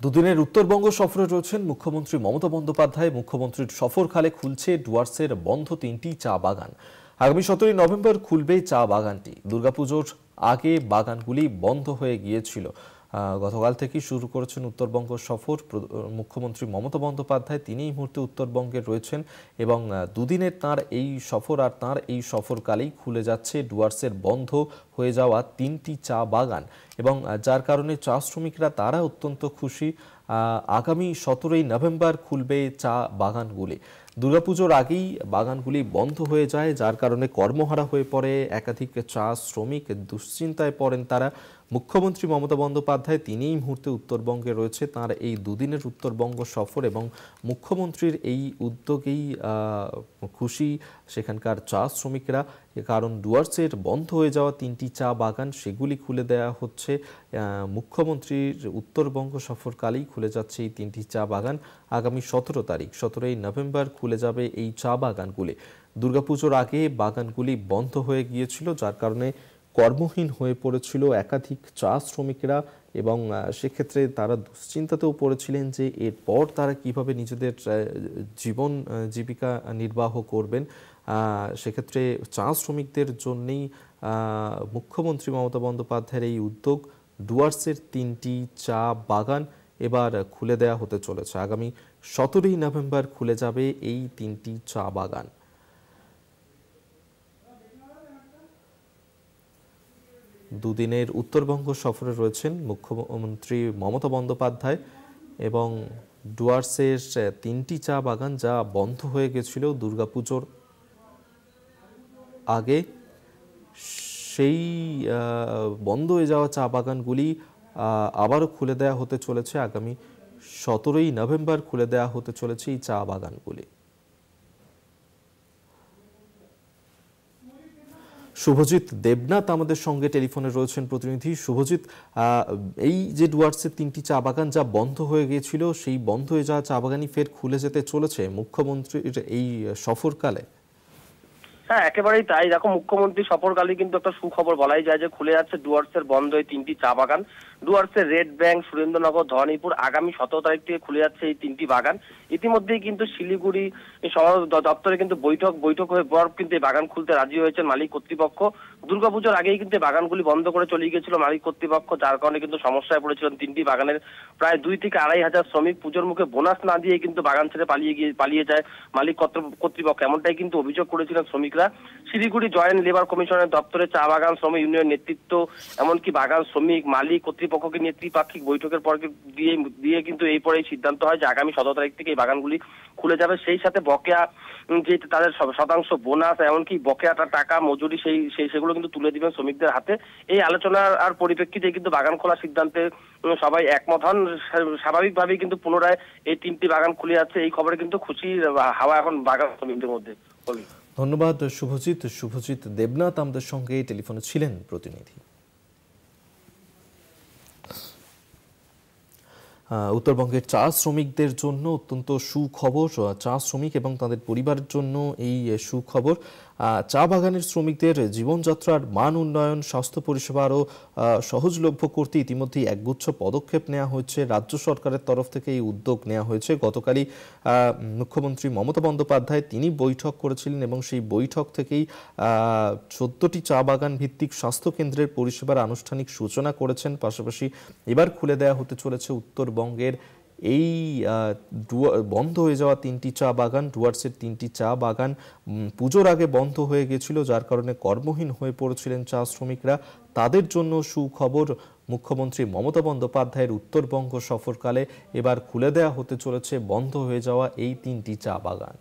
দুদিনের উত্তরবঙ্গ সফরে রয়েছেন মুখ্যমন্ত্রী মমতা বন্দ্যোপাধ্যায়। মুখ্যমন্ত্রীর সফরকালে খুলছে ডুয়ার্সের বন্ধ ৩টি চা বাগান। আগামী ১৭ নভেম্বর খুলবে চা বাগানটি। দুর্গাপুজোর আগে বাগানগুলি বন্ধ হয়ে গিয়েছিল। গতকাল থেকেই শুরু করেছেন উত্তরবঙ্গ সফর মুখ্যমন্ত্রী মমতা বন্দ্যোপাধ্যায়। তিনি এই মুহূর্তে উত্তরবঙ্গে রয়েছেন এবং দুদিনের তাঁর এই সফর আর তাঁর এই সফরকালেই খুলে যাচ্ছে ডুয়ার্সের বন্ধ হয়ে যাওয়া ৩টি চা বাগান এবং যার কারণে চা শ্রমিকরা তারা অত্যন্ত খুশি। আগামী ১৭ নভেম্বর খুলবে চা বাগানগুলি। দুর্গাপুজোর আগেই বাগানগুলি বন্ধ হয়ে যায়, যার কারণে কর্মহারা হয়ে পড়ে একাধিক চা শ্রমিক। দুশ্চিন্তায় পড়েন তারা। মুখ্যমন্ত্রী মমতা বন্দ্যোপাধ্যায় তিনি এই মুহূর্তে উত্তরবঙ্গে রয়েছে। তার এই দুদিনের উত্তরবঙ্গ সফর এবং মুখ্যমন্ত্রীর এই উদ্যোগেই খুশি সেখানকার চা শ্রমিকরা, কারণ ডুয়ার্সের বন্ধ হয়ে যাওয়া ৩টি চা বাগান সেগুলি খুলে দেওয়া হচ্ছে। মুখ্যমন্ত্রীর উত্তরবঙ্গ সফরকালেই খুলে যাচ্ছে এই ৩টি চা বাগান। আগামী ১৭ তারিখ ১৭ নভেম্বর খুলে যাবে এই চা বাগানগুলি। দুর্গাপুজোর আগে বাগানগুলি বন্ধ হয়ে গিয়েছিল, যার কারণে কর্মহীন হয়ে পড়েছিল একাধিক চা শ্রমিকরা এবং সেক্ষেত্রে তারা দুশ্চিন্তাতেও পড়েছিলেন যে এরপর তারা কিভাবে নিজেদের জীবন জীবিকা নির্বাহ করবেন। সেক্ষেত্রে চা শ্রমিকদের জন্যেই মুখ্যমন্ত্রী মমতা বন্দ্যোপাধ্যায়ের এই উদ্যোগ। ডুয়ার্সের ৩টি চা বাগান এবার খুলে দেওয়া হতে চলেছে। আগামী ১৭ নভেম্বর খুলে যাবে এই ৩টি চা বাগান। দুদিনের উত্তরবঙ্গ সফরে রয়েছেন মুখ্যমন্ত্রী মমতা বন্দ্যোপাধ্যায় এবং ডুয়ার্সের ৩টি চা বাগান যা বন্ধ হয়ে গেছিল দুর্গাপুজোর আগে, সেই বন্ধ হয়ে যাওয়া চা বাগানগুলি আবারও খুলে দেওয়া হতে চলেছে। আগামী ১৭ নভেম্বর খুলে দেওয়া হতে চলেছে এই চা বাগানগুলি। শুভজিৎ দেবনাথ আমাদের সঙ্গে টেলিফোনে রয়েছেন প্রতিনিধি। শুভজিৎ, এই যে ডুয়ার্সের ৩টি চা বাগান যা বন্ধ হয়ে গিয়েছিল, সেই বন্ধ হয়ে যাওয়া চা বাগানই ফের খুলে যেতে চলেছে মুখ্যমন্ত্রীর এই সফরকালে। হ্যাঁ, একেবারেই তাই। দেখো, মুখ্যমন্ত্রী সফরকালে কিন্তু একটা সুখবর বলাই যায় যে খুলে যাচ্ছে ডুয়ার্সের বন্ধ এই 3টি চা বাগান। ডুয়ার্সের রেড ব্যাংক, সুরেন্দ্রনগর, ধরনীপুর আগামী ১৭ তারিখ থেকে খুলে যাচ্ছে এই 3টি বাগান। ইতিমধ্যেই কিন্তু শিলিগুড়ি শহর দপ্তরে কিন্তু বৈঠক হয়ে পর কিন্তু এই বাগান খুলতে রাজি হয়েছেন মালিক কর্তৃপক্ষ। দুর্গাপুজোর আগেই কিন্তু বাগানগুলি বন্ধ করে চলে গিয়েছিল মালিক কর্তৃপক্ষ, যার কারণে কিন্তু সমস্যায় পড়েছিলেন 3টি বাগানের প্রায় ২ থেকে ২.৫ হাজার শ্রমিক। পুজোর মুখে বোনাস না দিয়ে কিন্তু বাগান ছেড়ে পালিয়ে যায় মালিক কর্তৃপক্ষ, এমনটাই কিন্তু অভিযোগ করেছিলেন শ্রমিকরা। শিলিগুড়ি জয়েন্ট লেবার কমিশনের দপ্তরে চা বাগান শ্রমিক ইউনিয়ন নেতৃত্ব, এমনকি বাগান শ্রমিক মালিক কর্তৃপক্ষকে নিয়ে ত্রিপাক্ষিক বৈঠকের পর দিয়ে কিন্তু এই পরেই সিদ্ধান্ত হয় যে আগামী ১৭ তারিখ থেকে এই বাগানগুলি খুলে যাবে। সেই সাথে বকেয়া যে তাদের শতাংশ বোনাস, এমনকি বকেয়াটা টাকা মজুরি সেগুলো কিন্তু তুলে দিবেন শ্রমিকদের হাতে। এই আলোচনার আর পরিপ্রেক্ষিতে কিন্তু বাগান খোলার সিদ্ধান্তে সবাই একমত হন। স্বাভাবিকভাবেই কিন্তু পুনরায় এই 3টি বাগান খুলে যাচ্ছে। এই খবরে কিন্তু খুশির হাওয়া এখন বাগান শ্রমিকদের মধ্যে। ধন্যবাদ শুভজিৎ দেবনাথ আমাদের সঙ্গে টেলিফোনে ছিলেন প্রতিনিধি। উত্তরবঙ্গের চা শ্রমিকদের জন্য অত্যন্ত সুখবর। চা শ্রমিক এবং তাদের পরিবারের জন্য এই সুখবর। চা বাগানের শ্রমিকদের জীবনযাত্রার মান উন্নয়ন, স্বাস্থ্য পরিষেবা আরও সহজলভ্য করতে ইতিমধ্যেই একগুচ্ছ পদক্ষেপ নেওয়া হয়েছে। রাজ্য সরকারের তরফ থেকে এই উদ্যোগ নেওয়া হয়েছে। গতকালই মুখ্যমন্ত্রী মমতা বন্দ্যোপাধ্যায় তিনি বৈঠক করেছিলেন এবং সেই বৈঠক থেকেই 14টি চা বাগান ভিত্তিক স্বাস্থ্যকেন্দ্রের পরিষেবার আনুষ্ঠানিক সূচনা করেছেন। পাশাপাশি এবার খুলে দেওয়া হতে চলেছে উত্তরবঙ্গের এই বন্ধ হয়ে যাওয়া 3টি চা বাগান। ডুয়ার্সের 3টি চা বাগান পুজোর আগে বন্ধ হয়ে গেছিল, যার কারণে কর্মহীন হয়ে পড়েছিলেন চা শ্রমিকরা। তাদের জন্য সুখবর, মুখ্যমন্ত্রী মমতা বন্দ্যোপাধ্যায়ের উত্তরবঙ্গ সফরকালে এবার খুলে দেওয়া হতে চলেছে বন্ধ হয়ে যাওয়া এই 3টি চা বাগান।